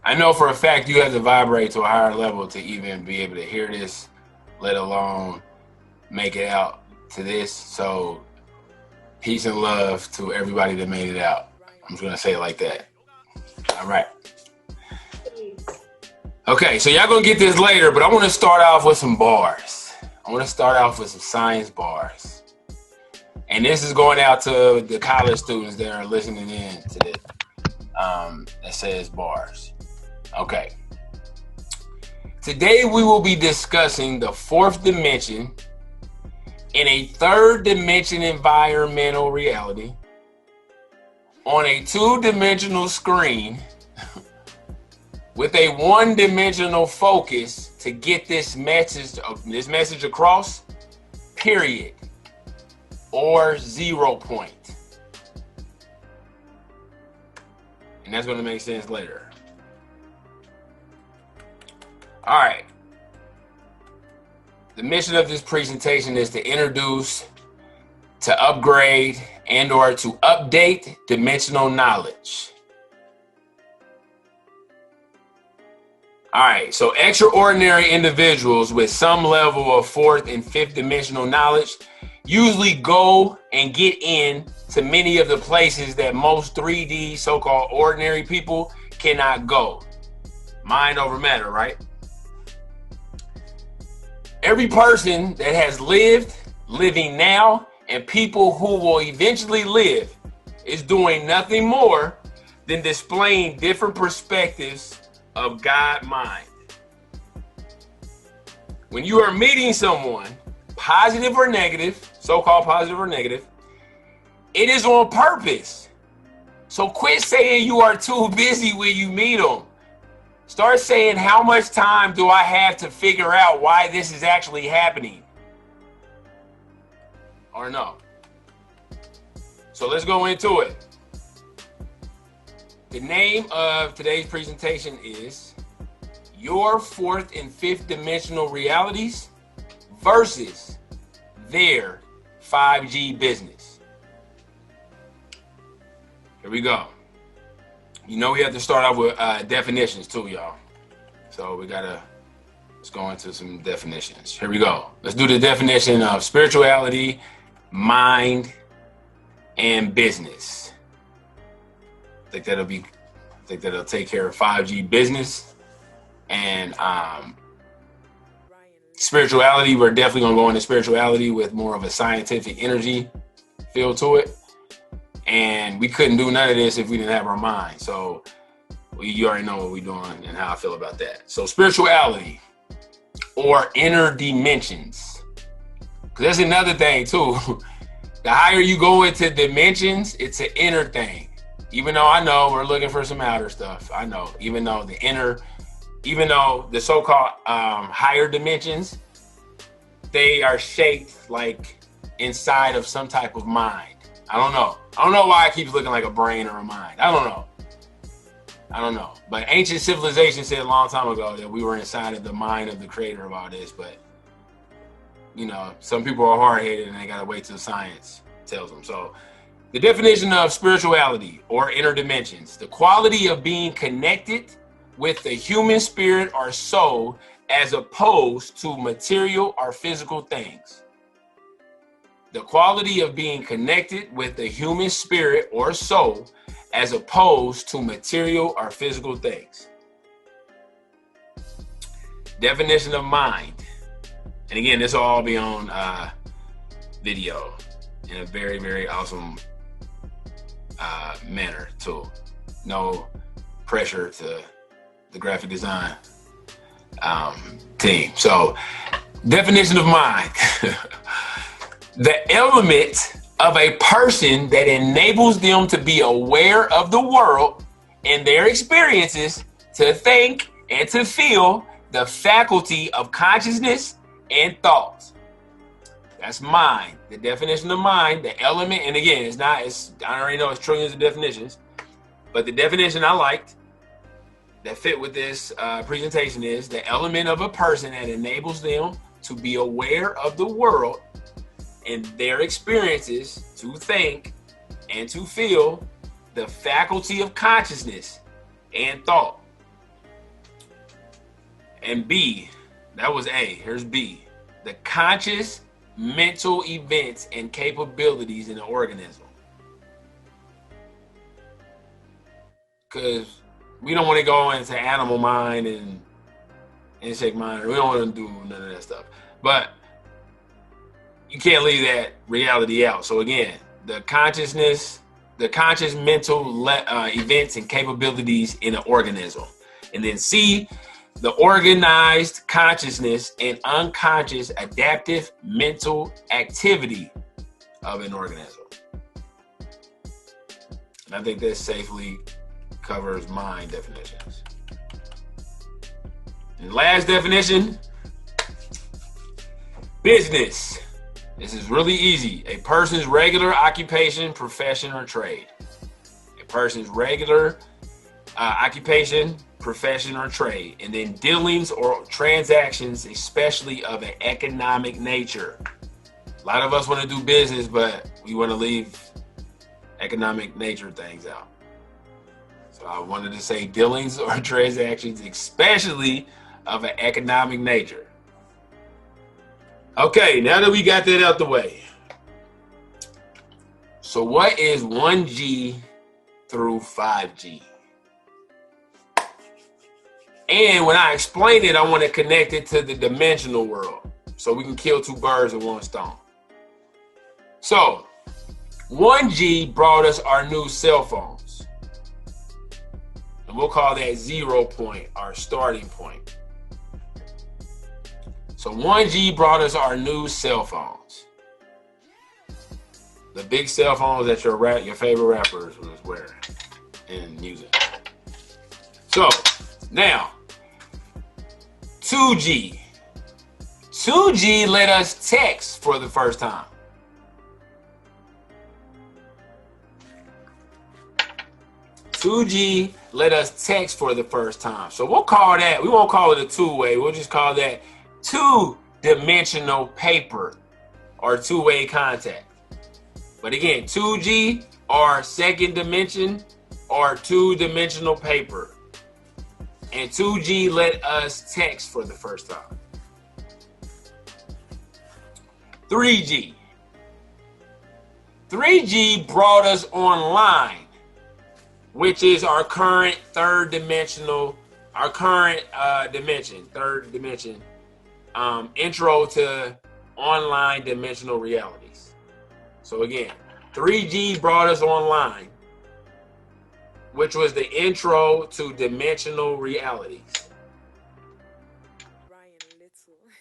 I know for a fact you have to vibrate to a higher level to even be able to hear this, let alone make it out to this. So peace and love to everybody that made it out. I'm just going to say it like that. All right. Okay, so y'all going to get this later, but I want to start off with some bars. I want to start off with some science bars. And this is going out to the college students that are listening in to this. That says bars. Okay. Today we will be discussing the fourth dimension in a third dimension environmental reality on a two-dimensional screen with a one-dimensional focus to get this message across, period, or 0 point. And that's going to make sense later. All right. The mission of this presentation is to introduce, to upgrade, and or to update dimensional knowledge. All right, so extraordinary individuals with some level of fourth and fifth dimensional knowledge usually go and get in to many of the places that most 3D so-called ordinary people cannot go. Mind over matter, right? Every person that has lived, living now, and people who will eventually live is doing nothing more than displaying different perspectives of God mind. When you are meeting someone, positive or negative, so-called positive or negative, it is on purpose. So quit saying you are too busy when you meet them. Start saying, how much time do I have to figure out why this is actually happening? Or no. So let's go into it. The name of today's presentation is Your Fourth and Fifth Dimensional Realities versus Their 5G Business. Here we go. You know we have to start off with definitions too, y'all. So let's go into some definitions. Here we go. Let's do the definition of spirituality, mind, and business. I think that'll take care of 5G business and spirituality. We're definitely gonna go into spirituality with more of a scientific energy feel to it. And we couldn't do none of this if we didn't have our mind. So you already know what we're doing and how I feel about that. So spirituality or inner dimensions. Because that's another thing too. The higher you go into dimensions, it's an inner thing. Even though I know we're looking for some outer stuff. I know, even though the so-called higher dimensions, they are shaped like inside of some type of mind. I don't know why it keeps looking like a brain or a mind. I don't know. But ancient civilization said a long time ago that we were inside of the mind of the creator of all this. But, you know, some people are hard-headed and they got to wait till science tells them. So the definition of spirituality or inner dimensions, the quality of being connected with the human spirit or soul as opposed to material or physical things. The quality of being connected with the human spirit or soul as opposed to material or physical things. Definition of mind. And again, this will all be on video in a very, very awesome manner too. No pressure to the graphic design team. So, definition of mind. The element of a person that enables them to be aware of the world and their experiences, to think and to feel, the faculty of consciousness and thought. That's mind. The definition of mind, the element, and again, I already know it's trillions of definitions, but the definition I liked that fit with this presentation is the element of a person that enables them to be aware of the world and their experiences, to think and to feel, the faculty of consciousness and thought. And B, that was A. Here's B. The conscious mental events and capabilities in the organism. Because we don't want to go into animal mind and insect mind. We don't want to do none of that stuff. But you can't leave that reality out. So again, the conscious mental events and capabilities in an organism. And then C, the organized consciousness and unconscious adaptive mental activity of an organism. And I think that safely covers mind definitions. And last definition, business. This is really easy. A person's regular occupation, profession, or trade. A person's regular occupation, profession, or trade. And then dealings or transactions, especially of an economic nature. A lot of us want to do business, but we want to leave economic nature things out. So I wanted to say dealings or transactions, especially of an economic nature. Okay, now that we got that out the way. So what is 1G through 5G? And when I explain it, I want to connect it to the dimensional world so we can kill two birds with one stone. So 1G brought us our new cell phones. And we'll call that 0 point, our starting point. So 1G brought us our new cell phones. The big cell phones that your favorite rappers was wearing and using. So now, 2G. 2G let us text for the first time. Let us text for the first time. So we'll call that, we won't call it a two-way, we'll just call that two-dimensional paper or two-way contact. But again, 2G or second dimension or two-dimensional paper. And 2G let us text for the first time. 3G. 3G brought us online, which is our current third dimension, intro to online dimensional realities. So again, 3G brought us online, which was the intro to dimensional realities.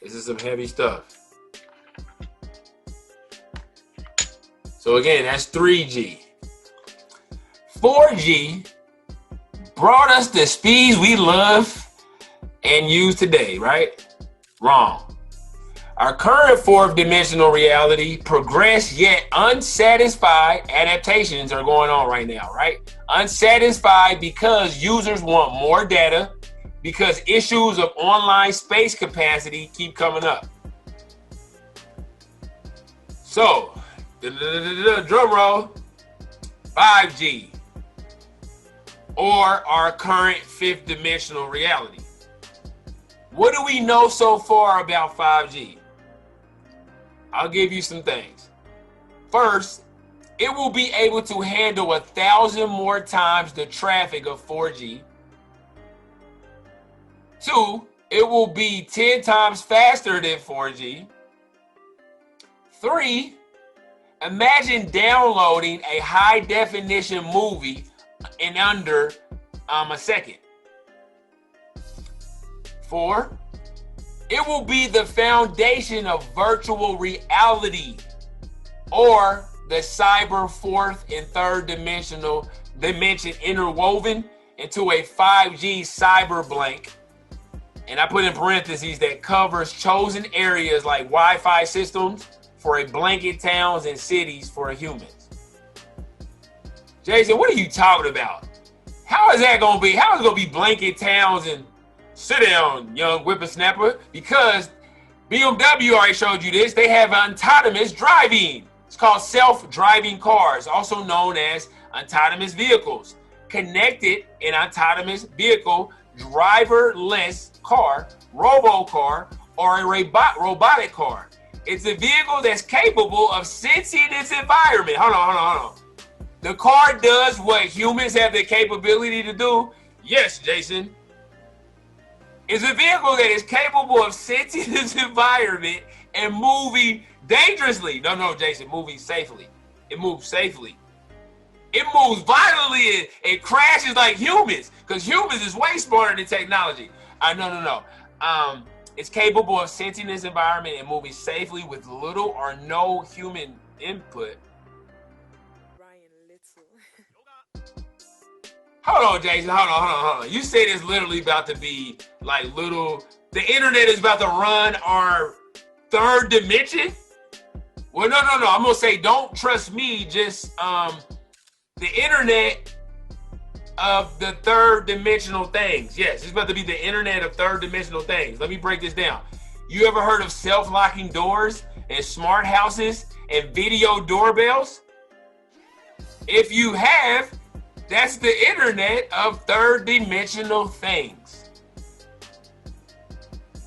This is some heavy stuff. So again, that's 3G. 4G brought us the speeds we love and use today, right? Wrong. Our current fourth dimensional reality, progressed yet unsatisfied adaptations are going on right now, right? Unsatisfied because users want more data, because issues of online space capacity keep coming up. So, drum roll, 5G, or our current fifth dimensional reality. What do we know so far about 5G? I'll give you some things. First, it will be able to handle 1,000 more times the traffic of 4G. 2, it will be 10 times faster than 4G. 3, imagine downloading a high definition movie in under a second. 4, it will be the foundation of virtual reality, or the cyber fourth and third dimension interwoven into a 5G cyber blank. And I put in parentheses that covers chosen areas like Wi-Fi systems for a blanket towns and cities for humans. Jason, what are you talking about? How is that going to be? How is it going to be blanket towns and sit down, young whippersnapper? Because BMW already showed you this. They have autonomous driving. It's called self-driving cars, also known as autonomous vehicles. connected and autonomous vehicle, driverless car, robo-car, or a robotic car. It's a vehicle that's capable of sensing its environment. Hold on. The car does what humans have the capability to do. Yes, Jason. It's a vehicle that is capable of sensing its environment and moving dangerously. No, Jason, moving safely. It moves safely. It moves violently and it crashes like humans, because humans is way smarter than technology. No. It's capable of sensing its environment and moving safely with little or no human input. Hold on, Jason. Hold on. You said it's literally about to be like little. The internet is about to run our third dimension. Well, no. I'm gonna say don't trust me. Just the internet of the third dimensional things. Yes, it's about to be the internet of third dimensional things. Let me break this down. You ever heard of self-locking doors and smart houses and video doorbells? If you have, that's the internet of third dimensional things.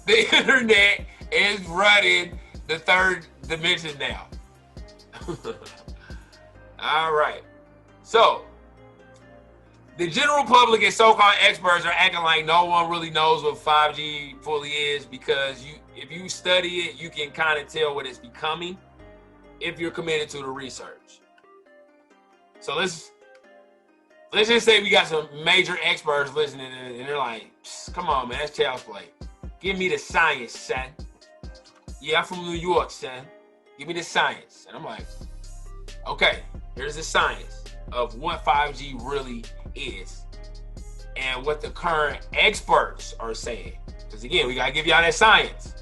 The internet is running the third dimension now. All right. So, the general public and so-called experts are acting like no one really knows what 5G fully is, because if you study it, you can kind of tell what it's becoming if you're committed to the research. So let's just say we got some major experts listening, and they're like, come on, man, that's child's play. Give me the science, son. Yeah, I'm from New York, son. Give me the science. And I'm like, okay, here's the science of what 5G really is and what the current experts are saying. Because again, we gotta give y'all that science.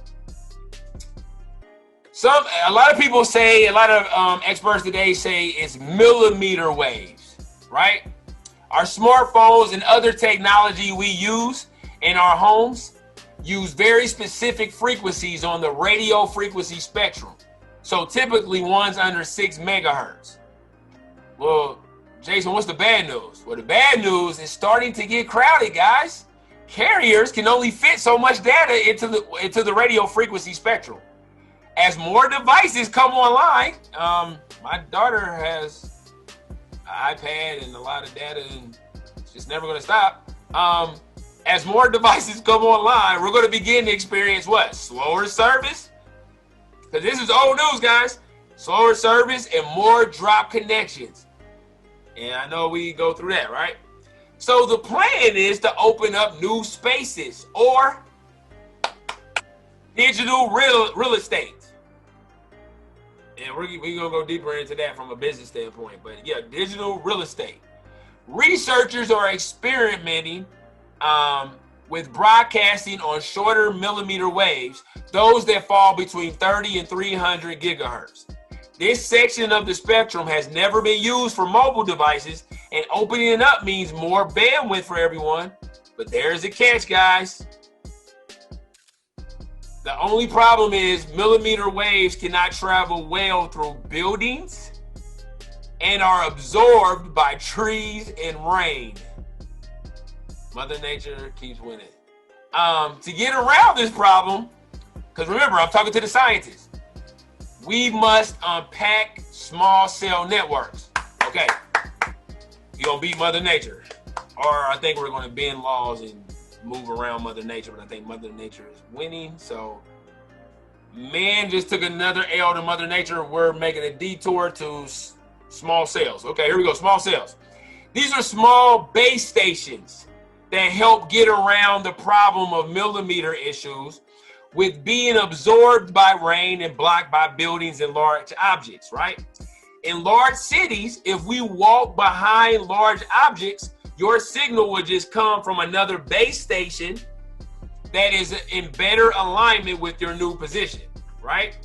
A lot of people say, a lot of experts today say it's millimeter waves, right? Our smartphones and other technology we use in our homes use very specific frequencies on the radio frequency spectrum. So typically one's under 6 megahertz. Well, Jason, what's the bad news? Well, the bad news is starting to get crowded, guys. Carriers can only fit so much data into the radio frequency spectrum. As more devices come online, my daughter has an iPad and a lot of data, and it's just never going to stop. As more devices come online, we're going to begin to experience what? Slower service? Because this is old news, guys. Slower service and more drop connections. And I know we go through that, right? So the plan is to open up new spaces or digital real estate. And we're going to go deeper into that from a business standpoint. But yeah, digital real estate. Researchers are experimenting with broadcasting on shorter millimeter waves, those that fall between 30 and 300 gigahertz. This section of the spectrum has never been used for mobile devices, and opening it up means more bandwidth for everyone. But there's a catch, guys. The only problem is millimeter waves cannot travel well through buildings and are absorbed by trees and rain. Mother Nature keeps winning. To get around this problem, because remember, I'm talking to the scientists, we must unpack small cell networks. Okay, you're going to beat Mother Nature. Or I think we're going to bend laws and move around Mother Nature, but I think Mother Nature is winning. So man just took another L to Mother Nature. We're making a detour to small cells. Okay, here we go, small cells. These are small base stations that help get around the problem of millimeter issues with being absorbed by rain and blocked by buildings and large objects, right? In large cities, if we walk behind large objects, your signal would just come from another base station that is in better alignment with your new position, right?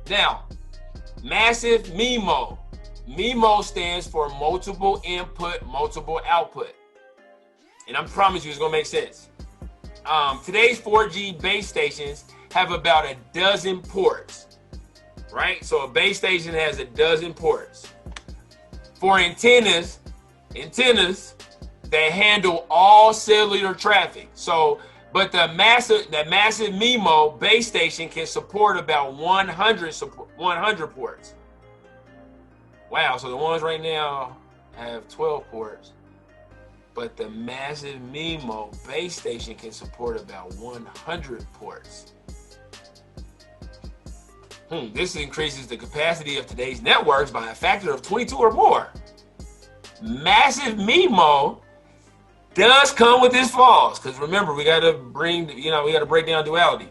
Now, massive M.I.M.O. M.I.M.O stands for multiple input, multiple output. And I promise you it's gonna make sense. Today's 4G base stations have about a dozen ports, right? So a base station has a dozen ports. For antennas, that handle all cellular traffic. So, but the massive M.I.M.O base station can support about 100 ports. Wow, so the ones right now have 12 ports, but the massive M.I.M.O base station can support about 100 ports. This increases the capacity of today's networks by a factor of 22 or more. Massive M.I.M.O does come with its flaws, because remember, we got to break down duality.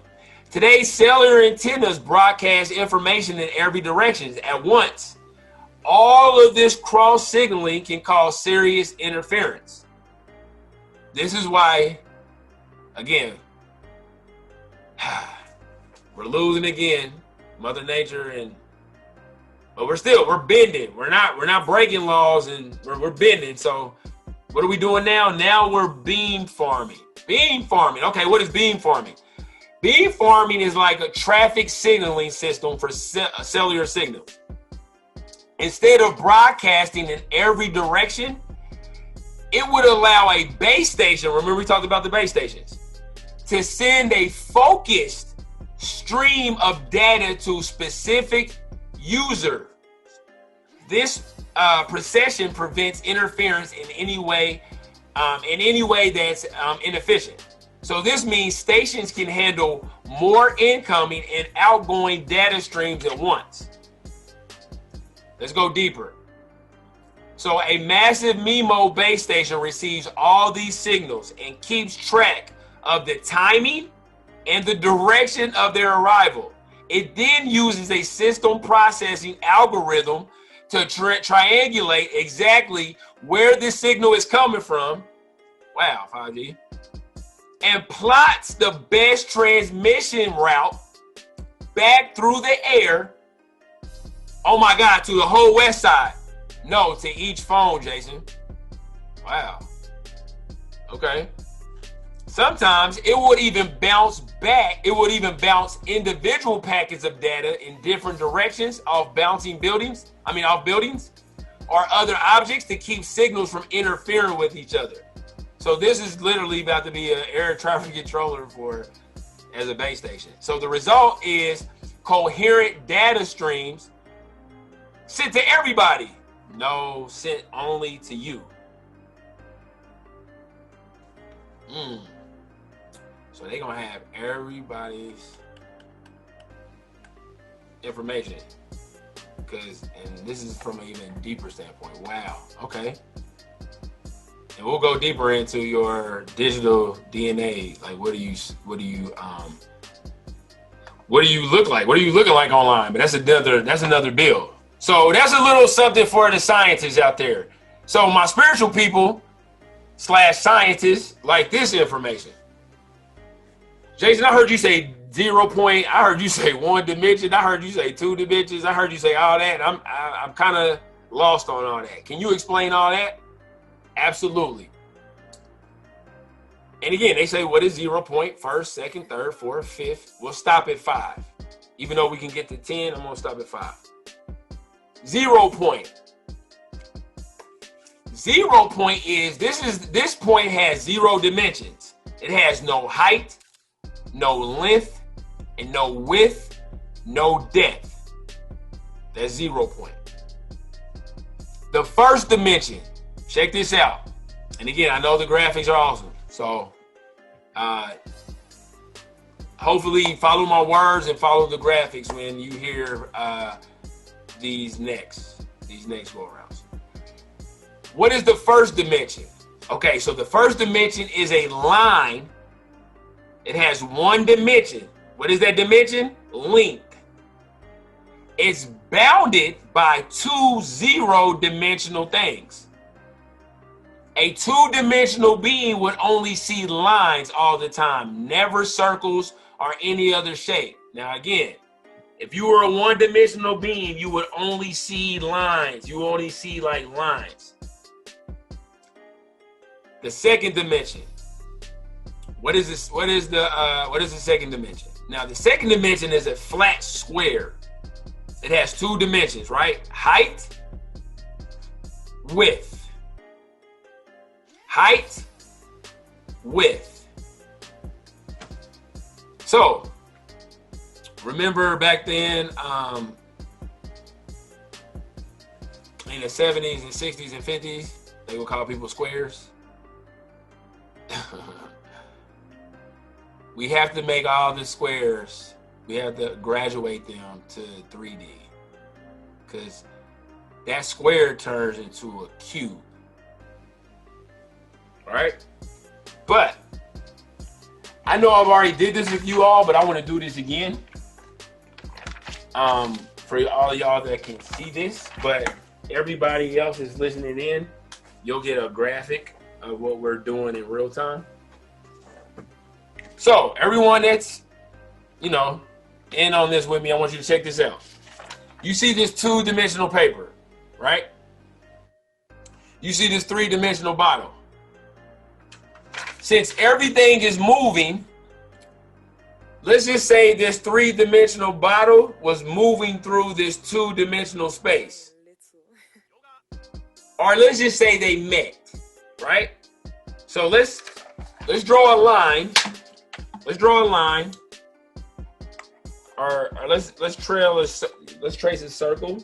Today's cellular antennas broadcast information in every direction at once. All of this cross signaling can cause serious interference. This is why, again, we're losing again, Mother Nature, but we're bending. We're not breaking laws, and we're bending. So what are we doing now? Now we're beam farming. Beam farming. Okay, what is beam farming? Beam farming is like a traffic signaling system for cellular signals. Instead of broadcasting in every direction, it would allow a base station, remember we talked about the base stations, to send a focused stream of data to specific user. This procession prevents interference in any way that's inefficient. So this means stations can handle more incoming and outgoing data streams at once. Let's go deeper. So a massive M.I.M.O base station receives all these signals and keeps track of the timing and the direction of their arrival. It then uses a system processing algorithm to triangulate exactly where this signal is coming from. Wow, 5G. And plots the best transmission route back through the air. Oh my God, to the whole west side. No, to each phone, Jason. Wow. Okay. Sometimes it would even bounce back. It would even bounce individual packets of data in different directions off buildings, or other objects to keep signals from interfering with each other. So this is literally about to be an air traffic controller as a base station. So the result is coherent data streams sent to everybody. No, sent only to you. So they're gonna have everybody's information, and this is from an even deeper standpoint. Wow. Okay. And we'll go deeper into your digital DNA. Like, what do you look like? What are you looking like online? But that's another bill. So that's a little something for the scientists out there. So my spiritual people / scientists like this information. Jason, I heard you say 0 point. I heard you say 1 dimension. I heard you say 2 dimensions. I heard you say all that. I'm kind of lost on all that. Can you explain all that? Absolutely. And again, they say, what is 0 point? First, second, third, fourth, fifth. We'll stop at 5. Even though we can get to 10, I'm gonna stop at 5. 0 point. 0 point is this point has 0 dimensions. It has no height, no length, and no width, no depth. That's 0 point. The first dimension, check this out. And again, I know the graphics are awesome. So hopefully follow my words and follow the graphics when you hear these next go arounds. What is the first dimension? Okay, so the first dimension is a line. It has 1 dimension. What is that dimension? Length. It's bounded by 2 0-dimensional things. A 2-dimensional being would only see lines all the time, never circles or any other shape. Now again, if you were a 1-dimensional being, you would only see lines. You only see like lines. The second dimension. What is this? What is the second dimension? Now the second dimension is a flat square. It has 2 dimensions, right? Height, width. height, width. So remember back then, in the 70s and 60s and 50s, they would call people squares. We have to make all the squares, we have to graduate them to 3D, because that square turns into a cube. All right? But I know I've already did this with you all, but I want to do this again. For all of y'all that can see this, but everybody else is listening in, you'll get a graphic of what we're doing in real time. So everyone that's, in on this with me, I want you to check this out. You see this 2-dimensional paper, right? You see this 3-dimensional bottle. Since everything is moving, let's just say this 3-dimensional bottle was moving through this 2-dimensional space. Or let's just say they met, right? So let's draw a line. Let's draw a line. Or let's trace a circle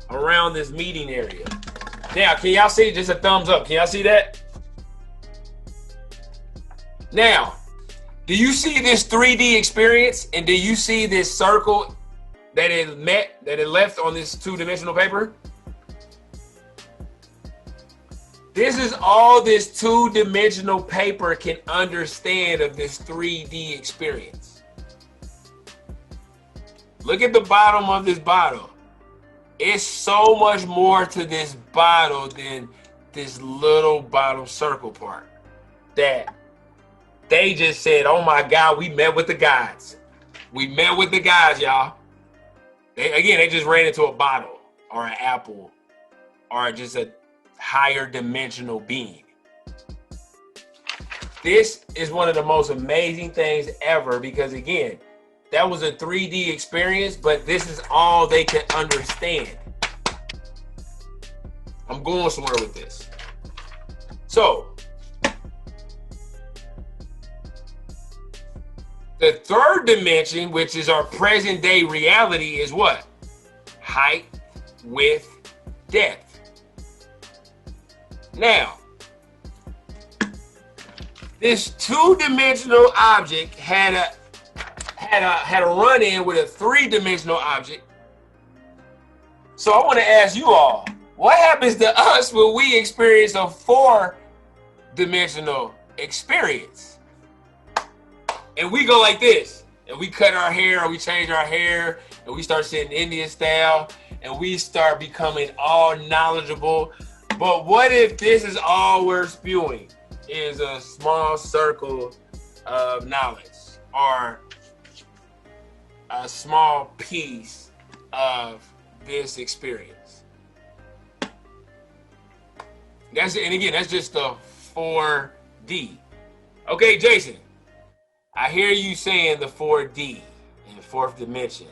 around this meeting area. Now, can y'all see? Just a thumbs up. Can y'all see that? Now, do you see this 3D experience, and do you see this circle that it left on this 2-dimensional paper? This is all this 2-dimensional paper can understand of this 3D experience. Look at the bottom of this bottle. It's so much more to this bottle than this little bottom circle part that they just said, oh my God, we met with the gods. We met with the gods, y'all. They just ran into a bottle or an apple or just a higher dimensional being. This is one of the most amazing things ever, because again, that was a 3D experience, but this is all they can understand. I'm going somewhere with this. So, the third dimension, which is our present day reality, is what? Height, width, depth. Now, this 2-dimensional object had a run-in with a 3-dimensional object. So I want to ask you all, what happens to us when we experience a 4-dimensional experience? And we go like this, and we cut our hair, or we change our hair, and we start sitting Indian style, and we start becoming all knowledgeable. But what if this is all we're spewing is a small circle of knowledge, or a small piece of this experience? That's just the 4D. Okay, Jason, I hear you saying the 4D in the 4th dimension.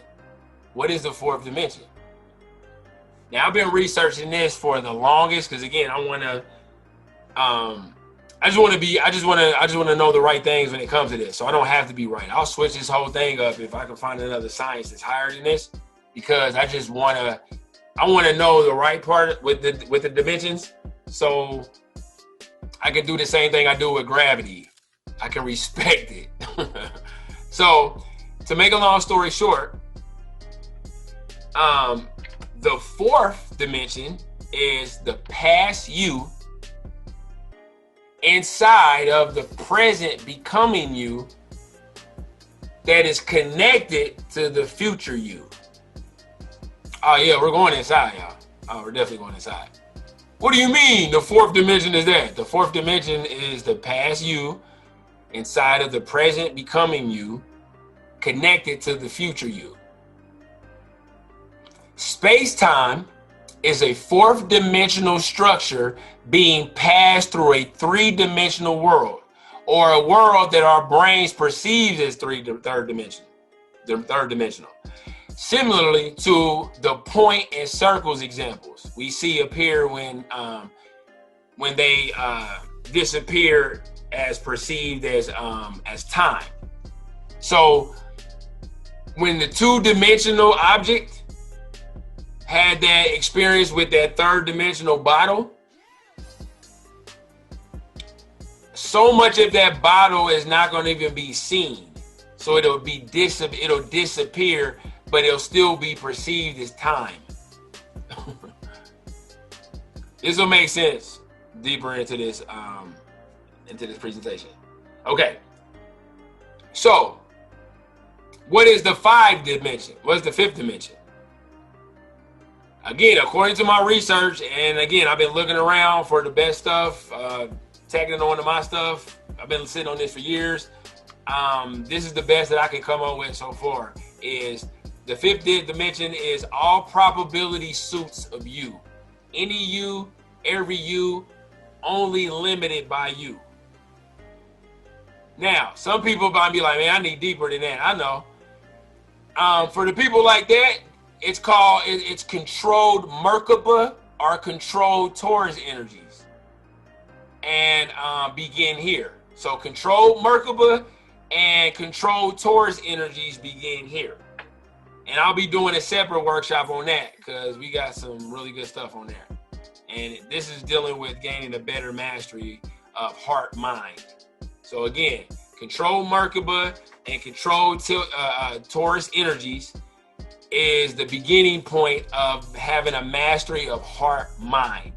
What is the 4th dimension? Now, I've been researching this for the longest, because again, I just want to know the right things when it comes to this, so I don't have to be right. I'll switch this whole thing up if I can find another science that's higher than this, because I want to know the right part with the dimensions, so I can do the same thing I do with gravity. I can respect it. So, to make a long story short, the 4th dimension is the past you inside of the present becoming you that is connected to the future you. Oh yeah, we're going inside, y'all. Oh, we're definitely going inside. What do you mean the 4th dimension is that? The 4th dimension is the past you inside of the present becoming you connected to the future you. Space-time is a 4th dimensional structure being passed through a 3-dimensional world, or a world that our brains perceive as third dimensional. Similarly to the point and circles examples we see appear when when they disappear as perceived as time. So when the two-dimensional object had that experience with that third-dimensional bottle, so much of that bottle is not going to even be seen. So it'll disappear, but it'll still be perceived as time. This will make sense deeper into this presentation. Okay. So, what is the 5th dimension? What's the 5th dimension? Again, according to my research, and again, I've been looking around for the best stuff, tagging on to my stuff. I've been sitting on this for years. This is the best that I can come up with so far. Is the 5th dimension is all probability suits of you. Any you, every you, only limited by you. Now, some people might be like, man, I need deeper than that. I know. For the people like that, it's controlled Merkaba or controlled Taurus energies. And begin here. So controlled Merkaba and controlled Taurus energies begin here. And I'll be doing a separate workshop on that because we got some really good stuff on there. And this is dealing with gaining a better mastery of heart-mind. So again, controlled Merkaba and controlled Taurus energies is the beginning point of having a mastery of heart-mind.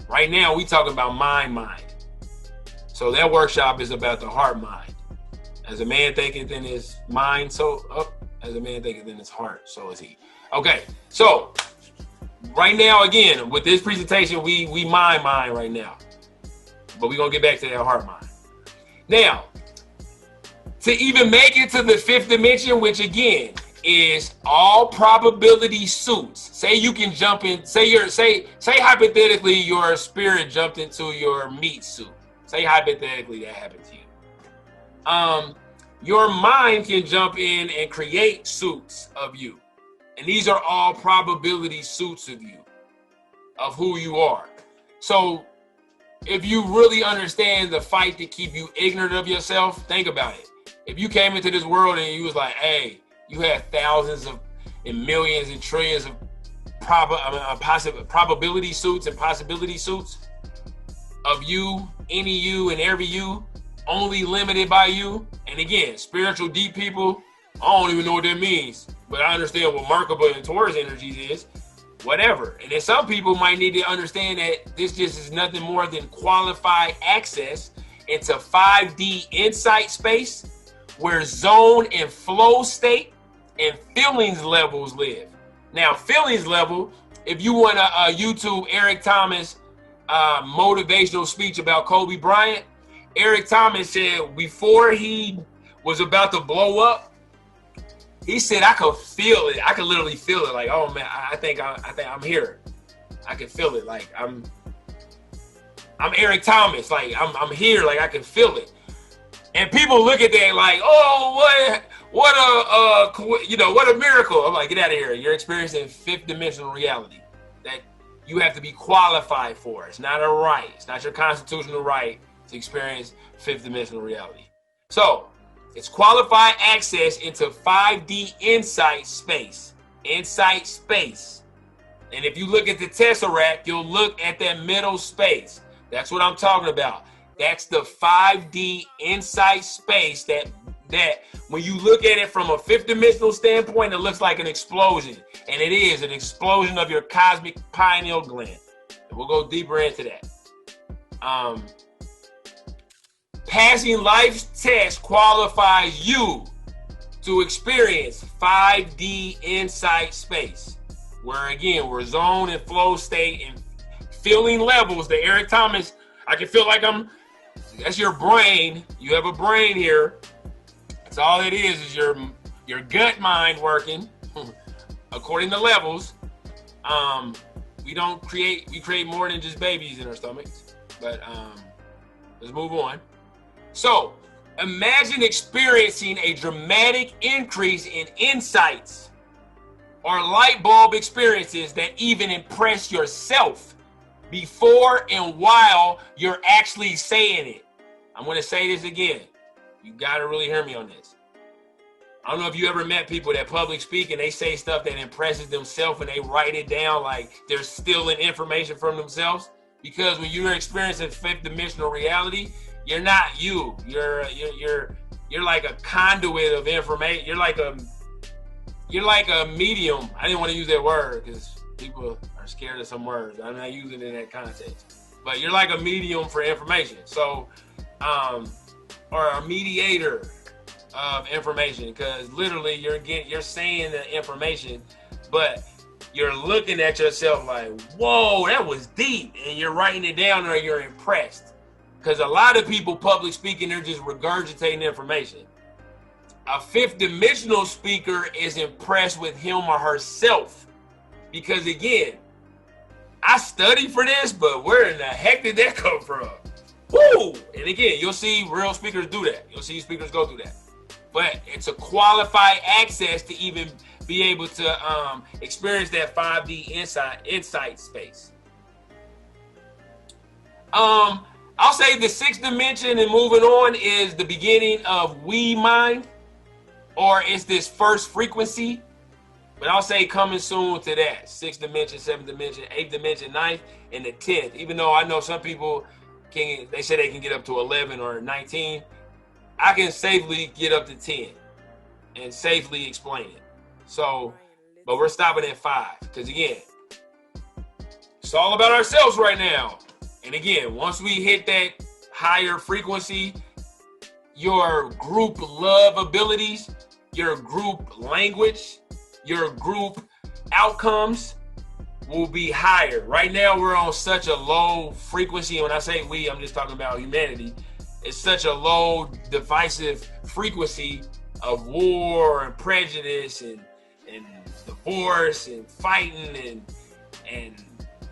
Right now, we talking about mind. So that workshop is about the heart-mind. As a man thinketh in his mind, so up. As a man thinketh in his heart, so is he. Okay, so right now, again, with this presentation, we mind right now. But we're going to get back to that heart-mind. Now, to even make it to the 5th dimension, which again is all probability suits. Say you can jump in, say hypothetically your spirit jumped into your meat suit. Say hypothetically that happened to you. Your mind can jump in and create suits of you. And these are all probability suits of you, of who you are. So if you really understand the fight to keep you ignorant of yourself, think about it. If you came into this world and you was like, hey, you had thousands of and millions and trillions of probability suits and possibility suits of you, any you and every you, only limited by you. And again, spiritual deep people, I don't even know what that means, but I understand what Merkaba and Taurus energies is, whatever. And then some people might need to understand that this just is nothing more than qualified access into 5D insight space where zone and flow state and feelings levels live. Now, feelings level, if you want to YouTube Eric Thomas motivational speech about Kobe Bryant, Eric Thomas said before he was about to blow up, he said, I could feel it. I could literally feel it. Like, oh man, I think I'm here. I can feel it. Like I'm Eric Thomas. Like I'm here. Like I can feel it. And people look at that like, oh, what a miracle. I'm like, get out of here. You're experiencing 5th dimensional reality that you have to be qualified for. It's not a right. It's not your constitutional right to experience 5th dimensional reality. So it's qualified access into 5D insight space. Insight space. And if you look at the Tesseract, you'll look at that middle space. That's what I'm talking about. That's the 5D insight space that when you look at it from a 5th dimensional standpoint, it looks like an explosion. And it is an explosion of your cosmic pineal gland. And we'll go deeper into that. Passing life's test qualifies you to experience 5D insight space, where again, we're zone and flow state and feeling levels. The Eric Thomas, I can feel like that's your brain. You have a brain here. That's all it is your gut mind working according to levels. We create more than just babies in our stomachs, but let's move on. So imagine experiencing a dramatic increase in insights or light bulb experiences that even impress yourself before and while you're actually saying it. I'm going to say this again. You got to really hear me on this. I don't know if you ever met people that public speak and they say stuff that impresses themselves and they write it down like they're stealing information from themselves. Because when you're experiencing fifth dimensional reality, you're not you. You're like a conduit of information. You're like a medium. I didn't want to use that word because people are scared of some words. I'm not using it in that context. But you're like a medium for information. So, or a mediator of information, because literally you're saying the information, but you're looking at yourself like, whoa, that was deep, and you're writing it down or you're impressed. Because a lot of people public speaking, they're just regurgitating information. A fifth dimensional speaker is impressed with him or herself, because again, I studied for this, but where in the heck did that come from? Woo! And again, you'll see real speakers do that. You'll see speakers go through that. But it's a qualified access to even be able to experience that 5D insight space. I'll say the sixth dimension and moving on is the beginning of we mind, or it's this first frequency. But I'll say coming soon to that. Sixth dimension, seventh dimension, eighth dimension, ninth, and the 10th. Even though I know some people they say they can get up to 11 or 19. I can safely get up to 10 and safely explain it. So, but we're stopping at 5 because again, it's all about ourselves right now. And again, once we hit that higher frequency, your group love abilities, your group language, your group outcomes will be higher. Right now, we're on such a low frequency. And when I say we, I'm just talking about humanity. It's such a low divisive frequency of war and prejudice and divorce and fighting and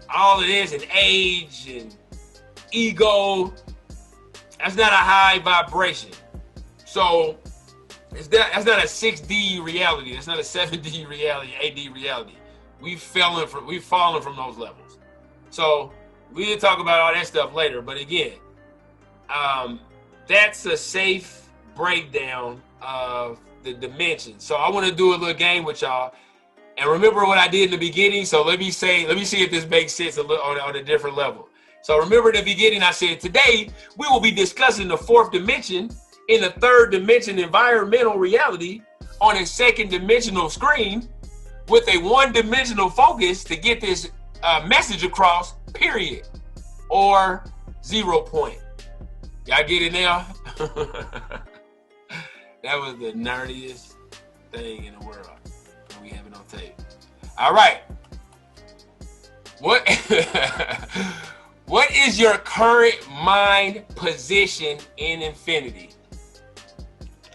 all it is, and age and ego. That's not a high vibration. So that's not a 6D reality. That's not a 7D reality, 8D reality. We've fallen from those levels. So we can talk about all that stuff later. But again, that's a safe breakdown of the dimensions. So I want to do a little game with y'all. And remember what I did in the beginning. So let me see if this makes sense a little on a different level. So remember in the beginning, I said today we will be discussing the fourth dimension in the third dimension environmental reality on a second dimensional screen with a one-dimensional focus to get this message across, period, or 0 point. Y'all get it now? That was the nerdiest thing in the world. We have it on tape. All right. What is your current mind position in infinity?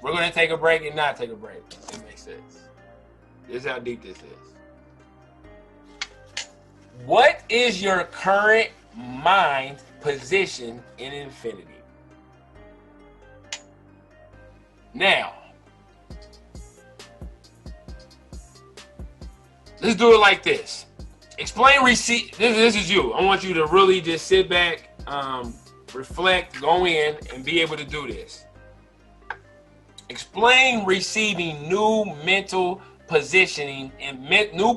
We're going to take a break and not take a break. It makes sense. This is how deep this is. What is your current mind position in infinity? Now, let's do it like this. Explain receipt. This is you. I want you to really just sit back, reflect, go in, and be able to do this. Explain receiving new mental positioning and new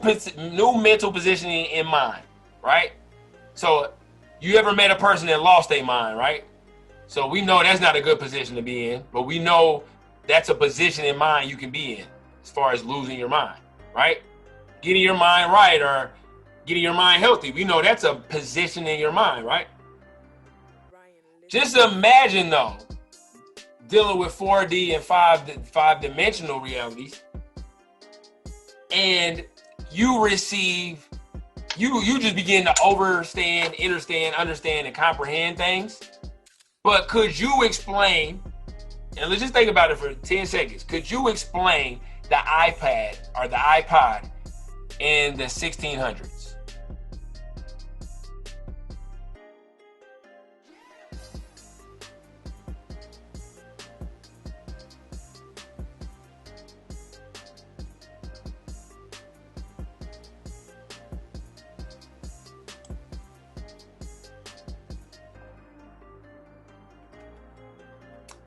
mental positioning in mind, right? So you ever met a person that lost their mind, right? So we know that's not a good position to be in, but we know that's a position in mind you can be in as far as losing your mind, right? Getting your mind right or getting your mind healthy. We know that's a position in your mind, right? Just imagine though, dealing with 4D and five-dimensional realities, and you receive, you just begin to understand, and comprehend things. But could you explain, and let's just think about it for 10 seconds. Could you explain the iPad or the iPod in the 1600s?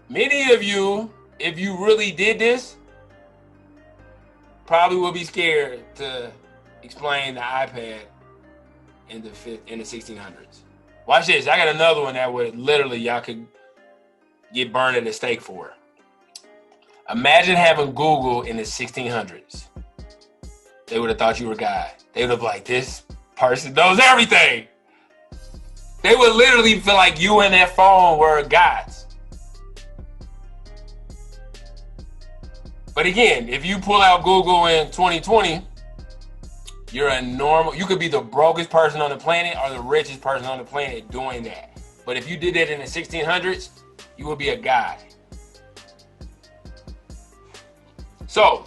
Many of you, if you really did this, probably will be scared to explain the iPad in the 1600s. Watch this. I got another one that would literally y'all could get burned at the stake for. Imagine having Google in the 1600s. They would have thought you were God. They would have been like, this person knows everything. They would literally feel like you and that phone were gods. But again, if you pull out Google in 2020, you're a normal, you could be the brokest person on the planet or the richest person on the planet doing that. But if you did that in the 1600s, you would be a god. So,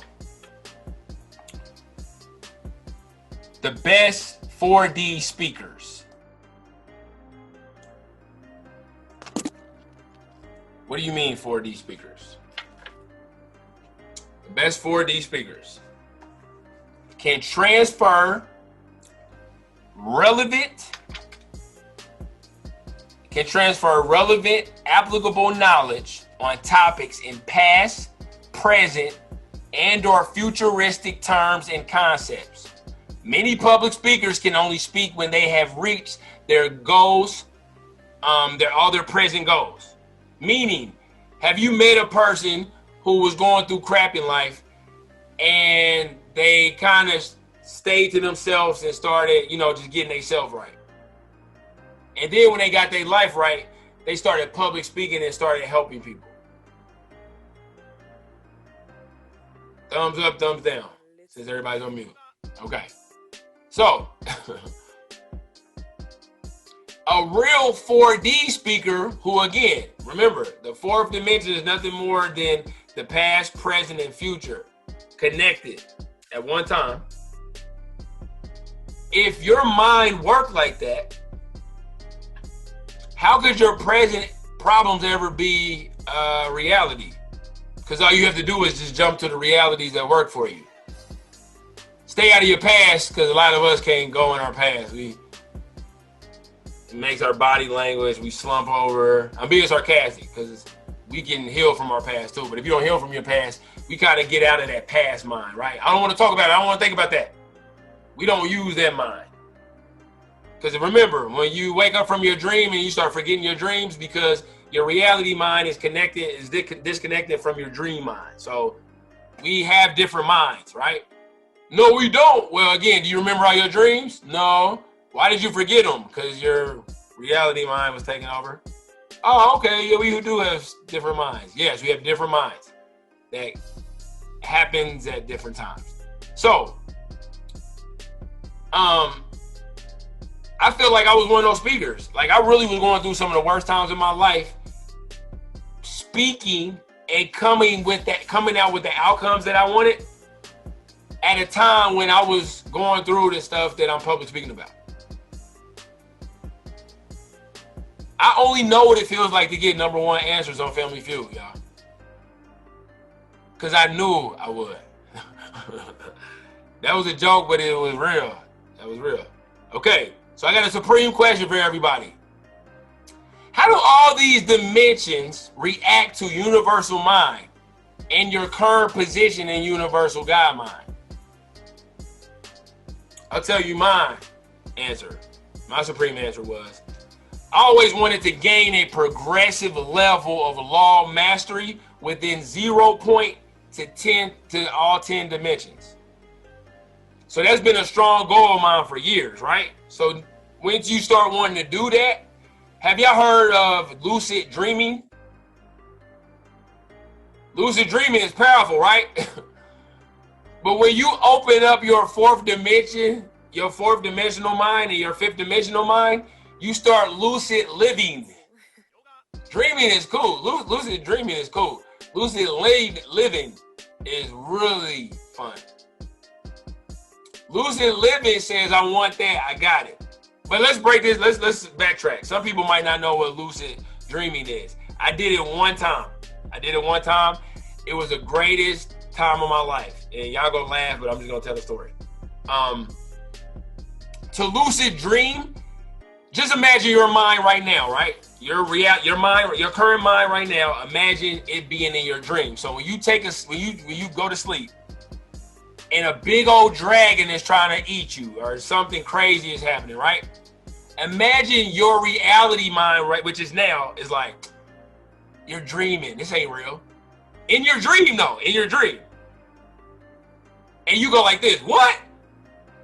the best 4D speakers. What do you mean 4D speakers? The best 4D speakers can transfer relevant, applicable knowledge on topics in past, present, and or futuristic terms and concepts. Many public speakers can only speak when they have reached their goals, all their present goals. Meaning, have you met a person who was going through crap in life and they kind of stayed to themselves and started, just getting themselves right? And then when they got their life right, they started public speaking and started helping people. Thumbs up, thumbs down, since everybody's on mute. Okay. So, a real 4D speaker who, again, remember, the fourth dimension is nothing more than the past, present, and future connected at one time. If your mind worked like that, how could your present problems ever be reality? Because all you have to do is just jump to the realities that work for you. Stay out of your past, because a lot of us can't go in our past. It makes our body language, we slump over. I'm being sarcastic, because we can heal from our past too. But if you don't heal from your past, we kind of get out of that past mind, right? I don't want to talk about it. I don't want to think about that. We don't use that mind. Because remember, when you wake up from your dream and you start forgetting your dreams because your reality mind is disconnected from your dream mind. So we have different minds, right? No, we don't. Well, again, do you remember all your dreams? No. Why did you forget them? Because your reality mind was taken over. Oh, okay. Yeah, we do have different minds. Yes, we have different minds. That happens at different times. So, I feel like I was one of those speakers. Like, I really was going through some of the worst times in my life, speaking and coming out with the outcomes that I wanted at a time when I was going through the stuff that I'm public speaking about. I only know what it feels like to get number one answers on Family Feud, y'all. Because I knew I would. That was a joke, but it was real. That was real. Okay, so I got a supreme question for everybody. How do all these dimensions react to universal mind and your current position in universal God mind? I'll tell you my answer. My supreme answer was, I always wanted to gain a progressive level of law mastery within 0 point to 10 to all 10 dimensions. So that's been a strong goal of mine for years, right? So once you start wanting to do that, have y'all heard of lucid dreaming? Lucid dreaming is powerful, right? But when you open up your fourth dimension, your fourth dimensional mind and your fifth dimensional mind, you start lucid living. Dreaming is cool. Lucid dreaming is cool. Lucid living is really fun. Lucid living says, I want that, I got it. But let's break this, let's backtrack. Some people might not know what lucid dreaming is. I did it one time. It was the greatest time of my life. And y'all gonna laugh, but I'm just gonna tell the story. To lucid dream just imagine your mind right now, right? Your current mind right now. Imagine it being in your dream. So when you go to sleep, and a big old dragon is trying to eat you, or something crazy is happening, right? Imagine your reality mind, right, which is now, is like, you're dreaming. This ain't real. In your dream, though, in your dream. And you go like this, what?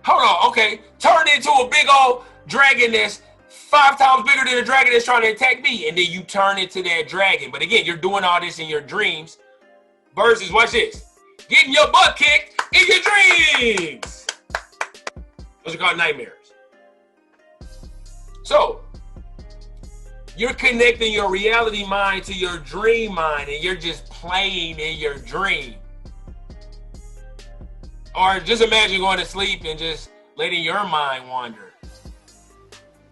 Hold on, okay. Turn into a big old dragon that's 5 times bigger than the dragon that's trying to attack me. And then you turn into that dragon. But again, you're doing all this in your dreams versus, watch this, getting your butt kicked in your dreams. Those are called nightmares. So, you're connecting your reality mind to your dream mind, and you're just playing in your dream. Or just imagine going to sleep and just letting your mind wander.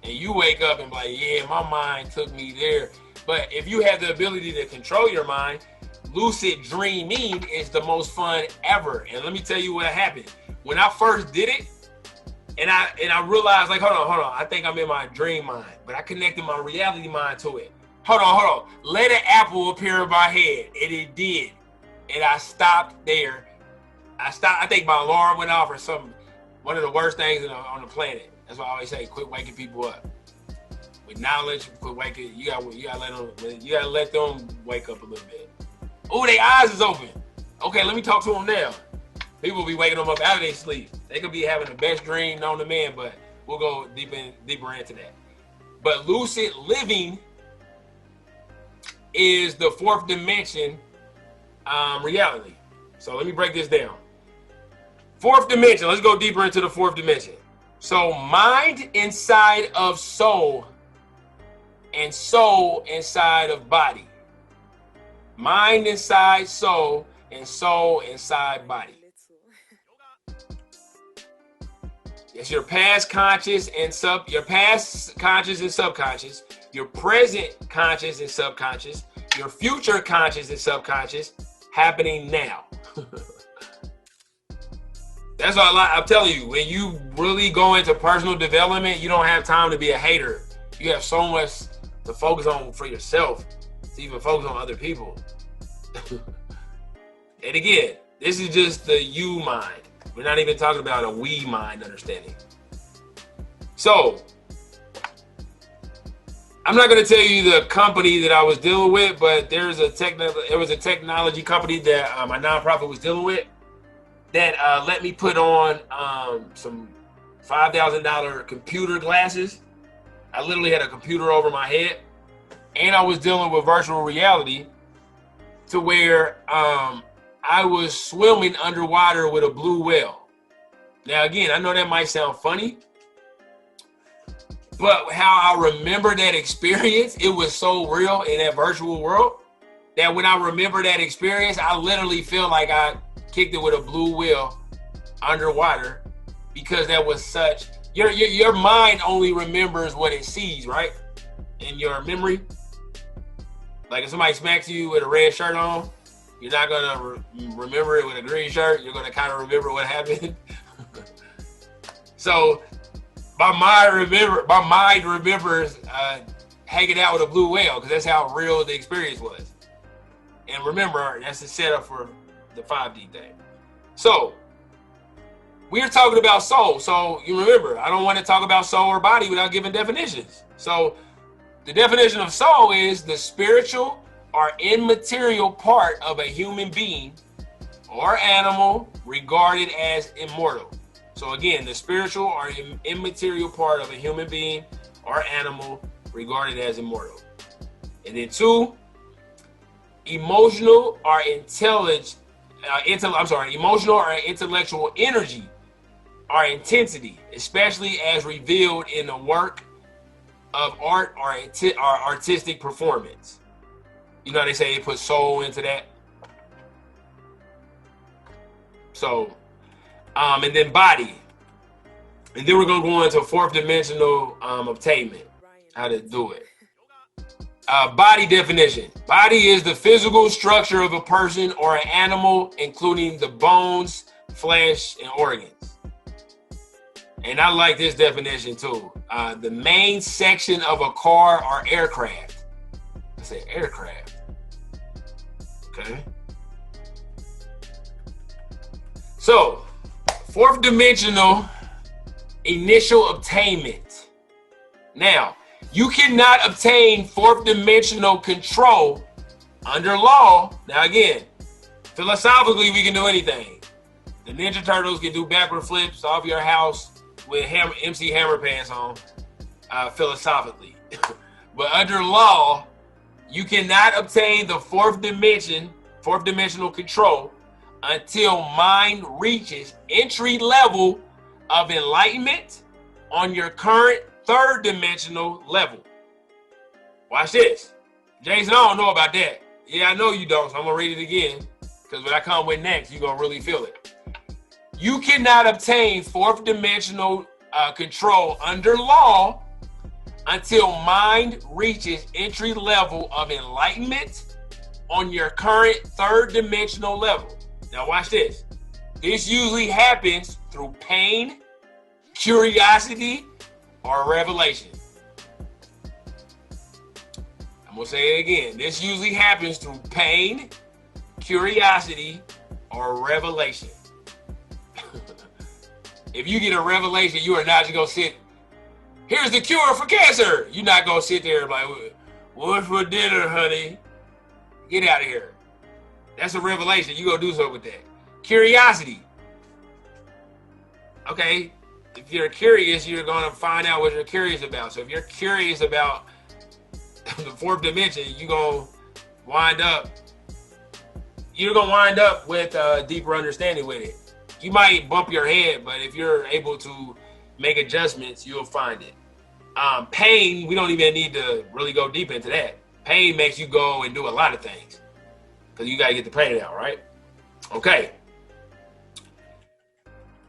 And you wake up and be like, yeah, my mind took me there. But if you have the ability to control your mind, lucid dreaming is the most fun ever. And let me tell you what happened. When I first did it, and I realized, like, hold on, I think I'm in my dream mind, but I connected my reality mind to it. Hold on. Let an apple appear in my head, and it did. And I stopped there. I think my alarm went off or something. One of the worst things on the planet. That's why I always say, quit waking people up. With knowledge, quit waking. You gotta let them wake up a little bit. Oh, their eyes is open. Okay, let me talk to them now. People be waking them up out of their sleep. They could be having the best dream known to man, but we'll go deeper into that. But lucid living is the 4th dimension reality. So let me break this down. 4th dimension. Let's go deeper into the 4th dimension. So mind inside of soul, and soul inside of body. Mind inside soul, and soul inside body. It's your past conscious and subconscious, your present conscious and subconscious, your future conscious and subconscious happening now. That's all I'm telling you. When you really go into personal development, you don't have time to be a hater. You have so much to focus on for yourself, to even focus on other people. And again, this is just the you mind. We're not even talking about a we mind understanding. So, I'm not going to tell you the company that I was dealing with, but there was a technology company that my nonprofit was dealing with that let me put on some $5,000 computer glasses. I literally had a computer over my head, and I was dealing with virtual reality to where I was swimming underwater with a blue whale. Now, again, I know that might sound funny, but how I remember that experience, it was so real in that virtual world that when I remember that experience, I literally feel like I kicked it with a blue whale underwater, because that was such, your mind only remembers what it sees, right? In your memory. Like if somebody smacks you with a red shirt on, you're not gonna remember it with a green shirt. You're gonna kind of remember what happened. So my mind remembers hanging out with a blue whale, because that's how real the experience was. And remember, that's the setup for the 5D thing. So we're talking about soul. So you remember, I don't want to talk about soul or body without giving definitions. So the definition of soul is the spiritual or immaterial part of a human being or animal regarded as immortal. So again, the spiritual or immaterial part of a human being or animal regarded as immortal. And then 2, emotional or emotional or intellectual energy or intensity, especially as revealed in the work of art or artistic performance. You know, they say they put soul into that. So, and then body. And then we're going to go into 4th dimensional obtainment, how to do it. Body definition. Body is the physical structure of a person or an animal, including the bones, flesh, and organs. And I like this definition too. The main section of a car or aircraft. I said aircraft. Okay. So, fourth dimensional initial obtainment. Now, you cannot obtain fourth dimensional control under law. Now again, philosophically, we can do anything. The Ninja Turtles can do backward flips off your house with MC Hammer pants on, philosophically. But under law, you cannot obtain the fourth dimensional control until mind reaches entry level of enlightenment on your current third dimensional level. Watch this. Jason, I don't know about that. Yeah, I know you don't, so I'm gonna read it again, because what I come with next, you're gonna really feel it. You cannot obtain fourth dimensional control under law until mind reaches entry level of enlightenment on your current third dimensional level. Now watch this. This usually happens through pain, curiosity, or revelation. I'm gonna say it again. This usually happens through pain, curiosity, or revelation. If you get a revelation, you are not just gonna sit, here's the cure for cancer. You're not gonna sit there like, what's for dinner, honey? Get out of here. That's a revelation. You gonna do something with that. Curiosity. Okay, if you're curious, you're gonna find out what you're curious about. So if you're curious about the fourth dimension, you're gonna wind up with a deeper understanding with it. You might bump your head, but if you're able to make adjustments, you'll find it. Pain, we don't even need to really go deep into that. Pain makes you go and do a lot of things because you got to get the pain out, right? Okay.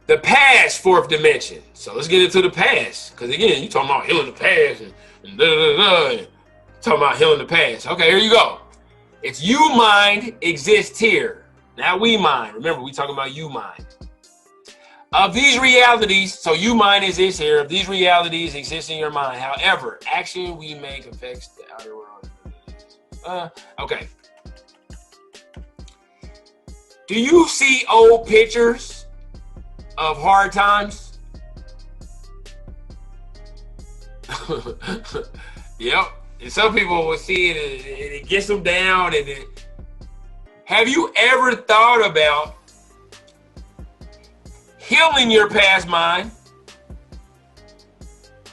The past fourth dimension. So let's get into the past, because again, you talking about healing the past and talking about healing the past. Okay, here you go. It's you mind exists here. Now we mind. Remember, we talking about you mind. Of these realities, so you mind exists here. Of these realities exist in your mind. However, action we make affects the outer world. Okay. Do you see old pictures of hard times? Yep. And some people will see it and it gets them down. Have you ever thought about healing your past mind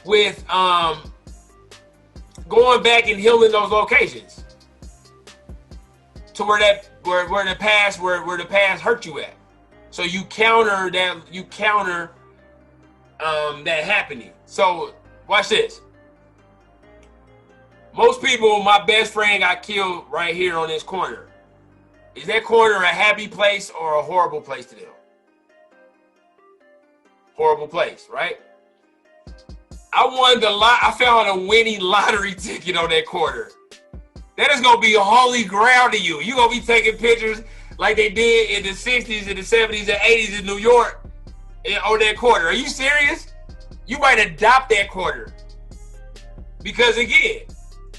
with going back and healing those locations to where the past hurt you at? So you counter that happening. So watch this. Most people, my best friend got killed right here on this corner. Is that corner a happy place or a horrible place to them? Horrible place, right? I found a winning lottery ticket on that corner. That is gonna be holy ground to you. You're gonna be taking pictures like they did in the 60s and the 70s and 80s in New York on that corner. Are you serious? You might adopt that corner. Because again,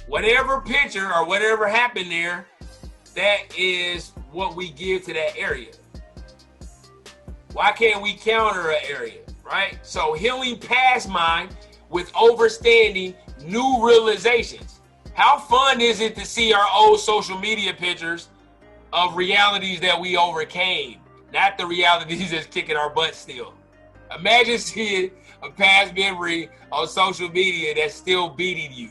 whatever picture or whatever happened there, that is what we give to that area. Why can't we counter an area, right? So healing past mind with overstanding new realizations. How fun is it to see our old social media pictures of realities that we overcame, not the realities that's kicking our butt still? Imagine seeing a past memory on social media that's still beating you.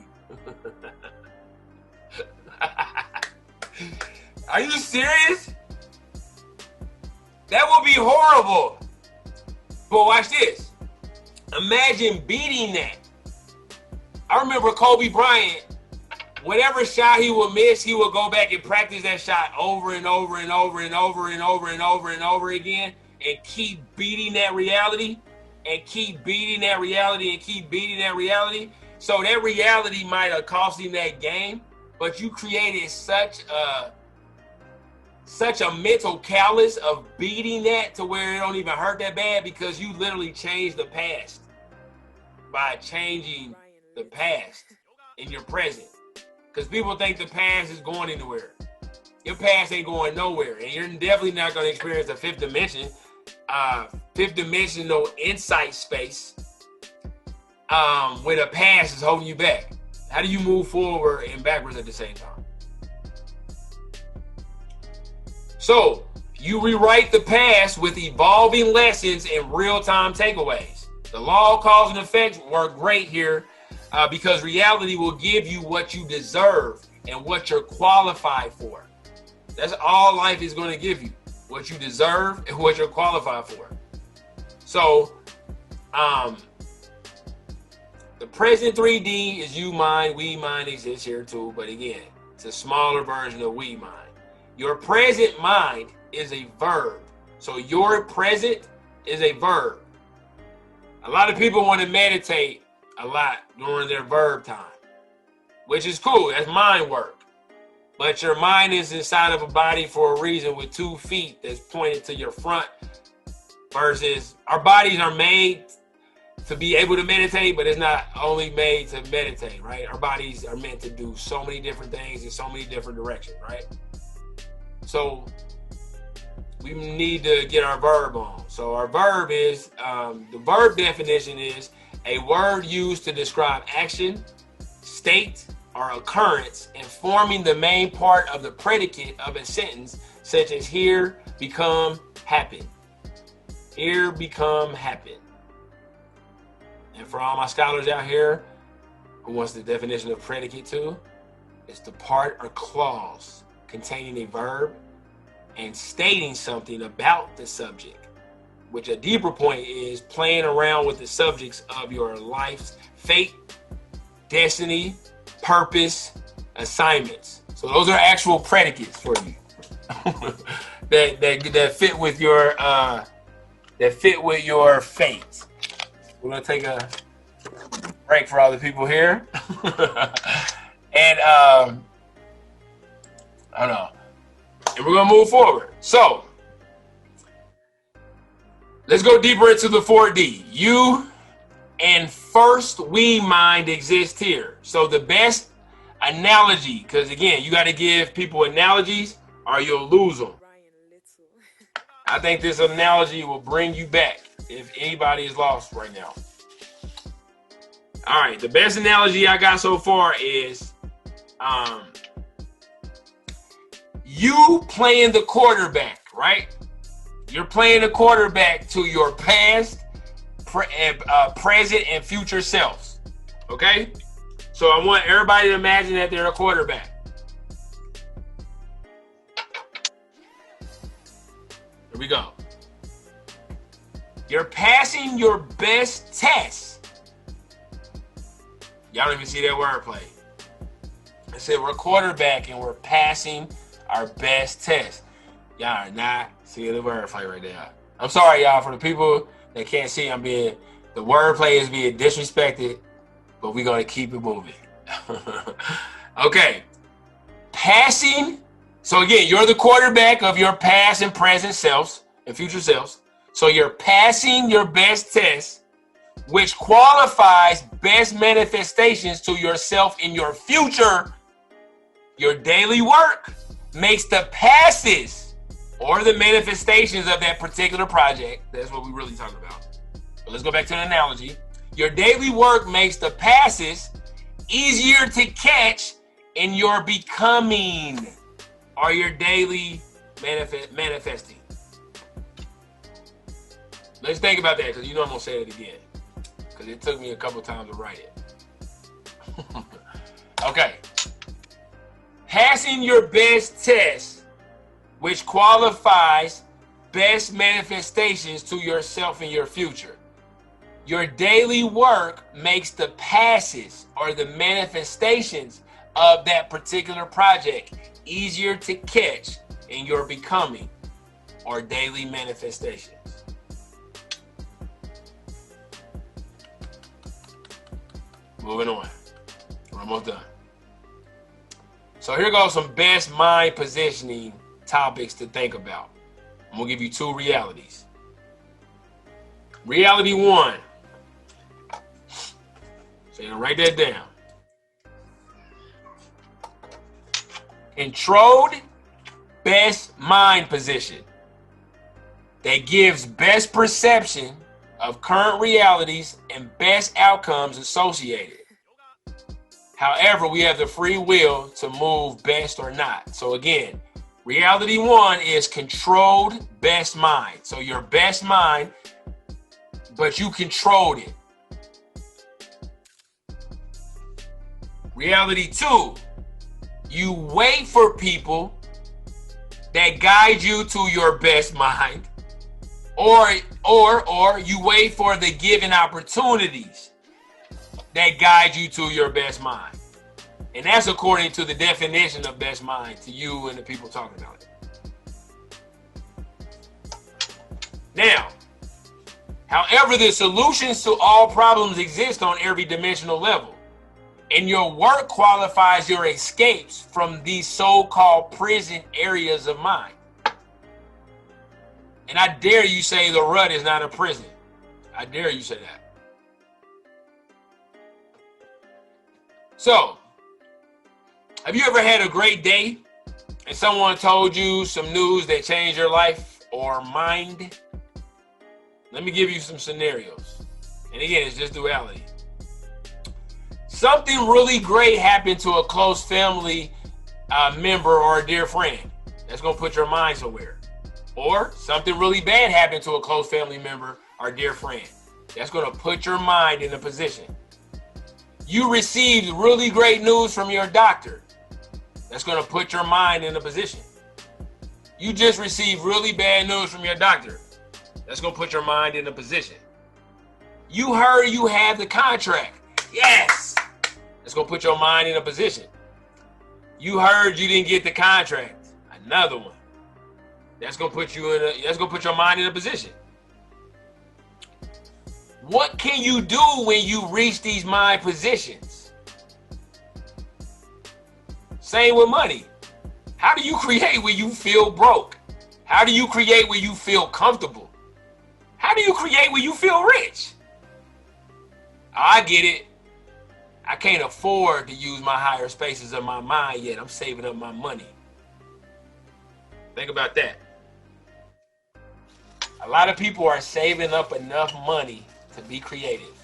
Are you serious? That would be horrible. But watch this. Imagine beating that. I remember Kobe Bryant, whatever shot he would miss, he would go back and practice that shot over and over and over and over and over and over and over again and keep beating that reality and keep beating that reality and keep beating that reality. So that reality might have cost him that game, but you created such such a mental callous of beating that to where it don't even hurt that bad, because you literally changed the past by changing the past in your present. Because people think the past is going anywhere. Your past ain't going nowhere, and you're definitely not going to experience the fifth dimension, fifth dimensional insight space, where the past is holding you back. How do you move forward and backwards at the same time? So you rewrite the past with evolving lessons and real-time takeaways. The law of cause and effect work great here, because reality will give you what you deserve and what you're qualified for. That's all life is going to give you, what you deserve and what you're qualified for. So, the present 3D is you mind, we mind exists here too, but again, it's a smaller version of we mind. Your present mind is a verb. So your present is a verb. A lot of people want to meditate a lot during their verb time, which is cool. That's mind work. But your mind is inside of a body for a reason, with 2 feet that's pointed to your front, versus our bodies are made to be able to meditate, but it's not only made to meditate, right? Our bodies are meant to do so many different things in so many different directions, right? So we need to get our verb on. So our verb is, the verb definition is a word used to describe action, state, or occurrence, and forming the main part of the predicate of a sentence, such as here, become, happen. Here, become, happen. And for all my scholars out here who wants the definition of predicate too, it's the part or clause containing a verb and stating something about the subject, which a deeper point is playing around with the subjects of your life's fate, destiny, purpose, assignments. So those are actual predicates for you that fit with your fate. We're gonna take a break for all the people here, and I don't know, and we're gonna move forward. So let's go deeper into the 4D. You and first we mind exist here. So the best analogy, because again, you got to give people analogies or you'll lose them. I think this analogy will bring you back if anybody is lost right now. All right, the best analogy I got so far is you playing the quarterback, right? You're playing the quarterback to your past, present, and future selves. Okay? So I want everybody to imagine that they're a quarterback. Here we go. You're passing your best test. Y'all don't even see that wordplay. I said we're quarterback and we're passing our best test. Y'all are not seeing the wordplay right now. I'm sorry, y'all, for the people that can't see. The wordplay is being disrespected, but we're gonna keep it moving. Okay, passing. So again, you're the quarterback of your past and present selves and future selves. So you're passing your best test, which qualifies best manifestations to yourself in your future. Your daily work makes the passes or the manifestations of that particular project. That's what we're really talking about. But let's go back to the analogy. Your daily work makes the passes easier to catch in your becoming or your daily manifesting. Let's think about that, because you know I'm going to say it again, because it took me a couple times to write it. Okay. Passing your best test, which qualifies best manifestations to yourself in your future. Your daily work makes the passes or the manifestations of that particular project easier to catch in your becoming or daily manifestations. Moving on. We're almost done. So here goes some best mind positioning topics to think about. I'm going to give you 2 realities. Reality 1. So write that down. Controlled best mind position that gives best perception of current realities and best outcomes associated. However, we have the free will to move best or not. So again, reality 1 is controlled best mind. So your best mind, but you controlled it. Reality 2, you wait for people that guide you to your best mind, or you wait for the given opportunities that guide you to your best mind. And that's according to the definition of best mind to you and the people talking about it. Now, however, the solutions to all problems exist on every dimensional level. And your work qualifies your escapes from these so-called prison areas of mind. And I dare you say the rut is not a prison. I dare you say that. So, have you ever had a great day and someone told you some news that changed your life or mind? Let me give you some scenarios. And again, it's just duality. Something really great happened to a close family member or a dear friend. That's going to put your mind somewhere. Or something really bad happened to a close family member or dear friend. That's going to put your mind in a position. You received really great news from your doctor. That's going to put your mind in a position. You just received really bad news from your doctor. That's going to put your mind in a position. You heard you have the contract. Yes! That's going to put your mind in a position. You heard you didn't get the contract. Another one. That's going to put your mind in a position. What can you do when you reach these mind positions? Same with money. How do you create when you feel broke? How do you create when you feel comfortable? How do you create when you feel rich? I get it. I can't afford to use my higher spaces of my mind yet. I'm saving up my money. Think about that. A lot of people are saving up enough money to be creative.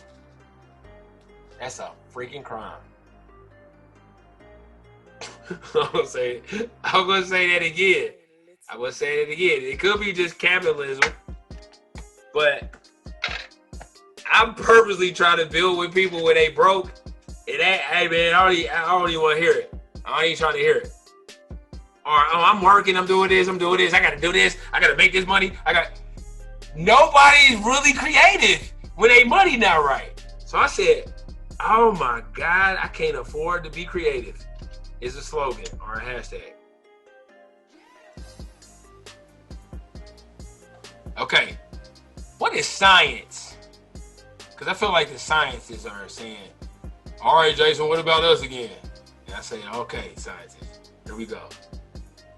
That's a freaking crime. I'm gonna say that again. It could be just capitalism, but I'm purposely trying to build with people when they broke. It ain't, hey man, I don't even want to hear it. I ain't trying to hear it. Or I'm working, I'm doing this, I gotta do this, I gotta make this money. Nobody's really creative when they money not right. So I said, oh my God, I can't afford to be creative. Is a slogan or a hashtag. Okay, what is science? Because I feel like the scientists are saying, all right, Jason, what about us again? And I say, okay, scientists, here we go.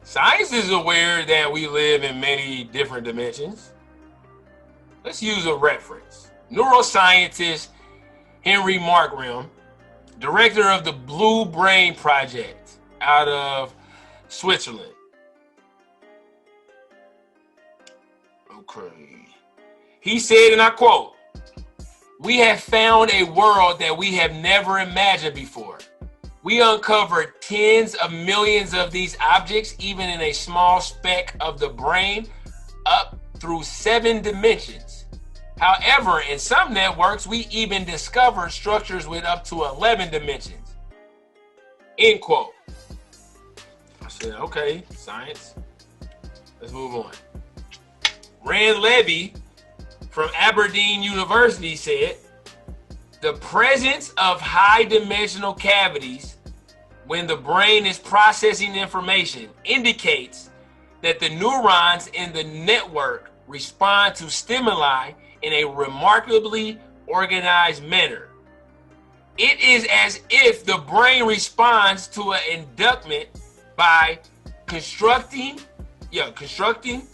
Science is aware that we live in many different dimensions. Let's use a reference. Neuroscientist Henry Markram, director of the Blue Brain Project out of Switzerland. Okay. He said, and I quote, "We have found a world that we have never imagined before. We uncovered tens of millions of these objects, even in a small speck of the brain, up through 7 dimensions. However, in some networks, we even discover structures with up to 11 dimensions." End quote. I said, okay, science. Let's move on. Rand Levy from Aberdeen University said, "The presence of high dimensional cavities when the brain is processing information indicates that the neurons in the network respond to stimuli in a remarkably organized manner. It is as if the brain responds to an inducement by constructing constructing,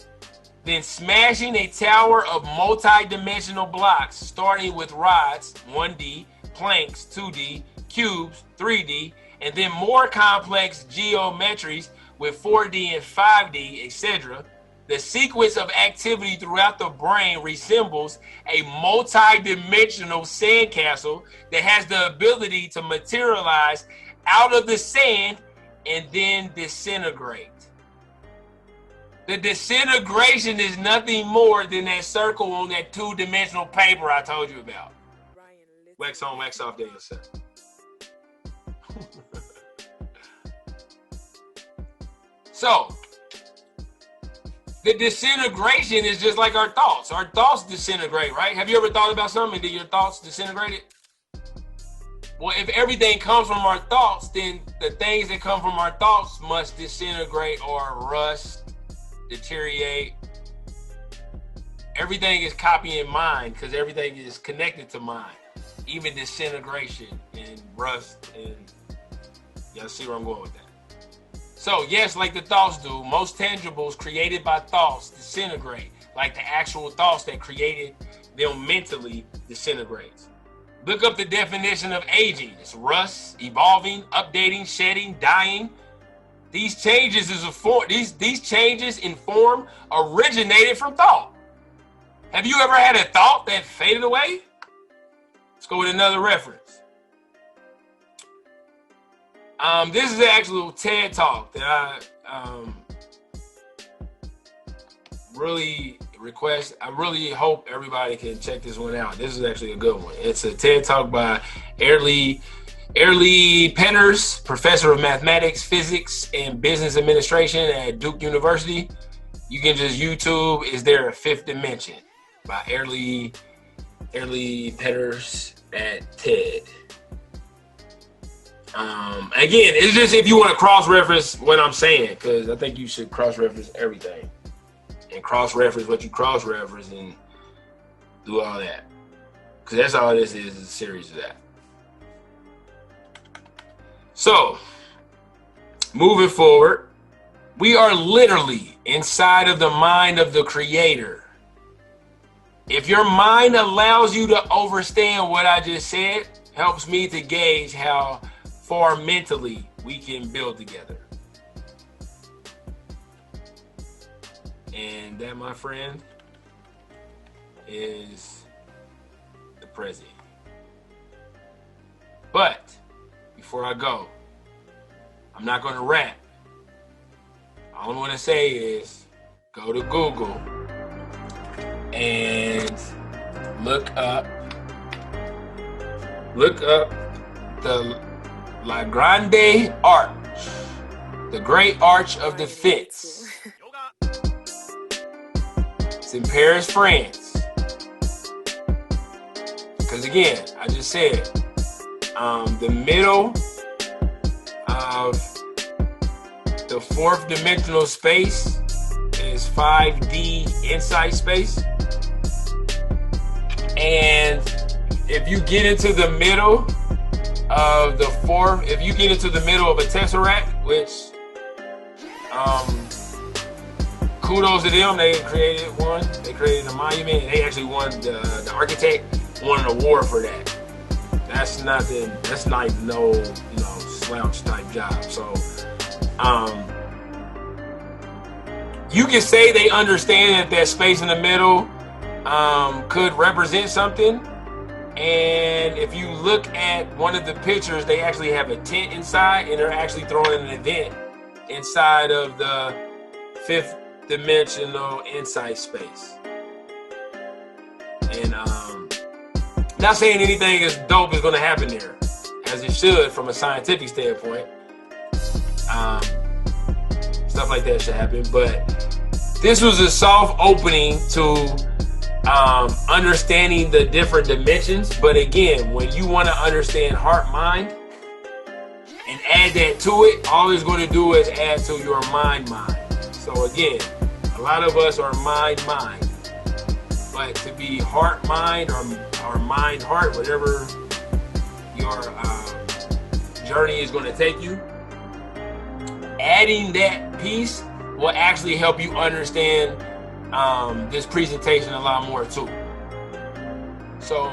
then smashing a tower of multi-dimensional blocks, starting with rods, 1D, planks, 2D, cubes, 3D, and then more complex geometries with 4D and 5D, etc. The sequence of activity throughout the brain resembles a multi-dimensional sandcastle that has the ability to materialize out of the sand and then disintegrate. The disintegration is nothing more than that circle on that two-dimensional paper I told you about. Wax on, wax off there yourself. So, the disintegration is just like our thoughts. Our thoughts disintegrate, right? Have you ever thought about something and did your thoughts disintegrate it? Well, if everything comes from our thoughts, then the things that come from our thoughts must disintegrate or rust, deteriorate. Everything is copying mind because everything is connected to mind. Even disintegration and rust, and y'all see where I'm going with that. So yes, like the thoughts do, most tangibles created by thoughts disintegrate, like the actual thoughts that created them mentally disintegrates. Look up the definition of aging. It's rust, evolving, updating, shedding, dying. These changes these changes in form originated from thought. Have you ever had a thought that faded away? Let's go with another reference. This is the actual TED Talk that I really request. I really hope everybody can check this one out. This is actually a good one. It's a TED Talk by Early Petters, professor of mathematics, physics, and business administration at Duke University. You can just YouTube, Is There a Fifth Dimension? By Early Petters at TED. Again, it's just if you want to cross-reference what I'm saying, because I think you should cross-reference everything. And cross-reference what you cross-reference and do all that. Because that's all this is a series of that. So, moving forward, we are literally inside of the mind of the Creator. If your mind allows you to understand what I just said, helps me to gauge how far mentally we can build together. And that, my friend, is the present. But before I go, I'm not going to rap. All I want to say is go to Google and look up the La Grande Arch, the Great Arch of the Fence. It's in Paris, France. Because again, I just said, the middle of the fourth dimensional space is 5D inside space. And if you get into the middle of the fourth, if you get into the middle of a tesseract, which kudos to them, they created one. They created a monument, and they actually won. The architect won an award for that. That's nothing. That's like no, slouch type job. So, you can say they understand that space in the middle could represent something. And if you look at one of the pictures, they actually have a tent inside, and they're actually throwing an event inside of the fifth dimensional inside space. And not saying anything as dope is going to happen there, as it should from a scientific standpoint. Stuff like that should happen, but this was a soft opening to understanding the different dimensions. But again, when you want to understand heart mind and add that to it, all it's going to do is add to your mind. So again, a lot of us are mind, but to be heart mind or mind heart, whatever your journey is going to take you, adding that piece will actually help you understand this presentation a lot more too. So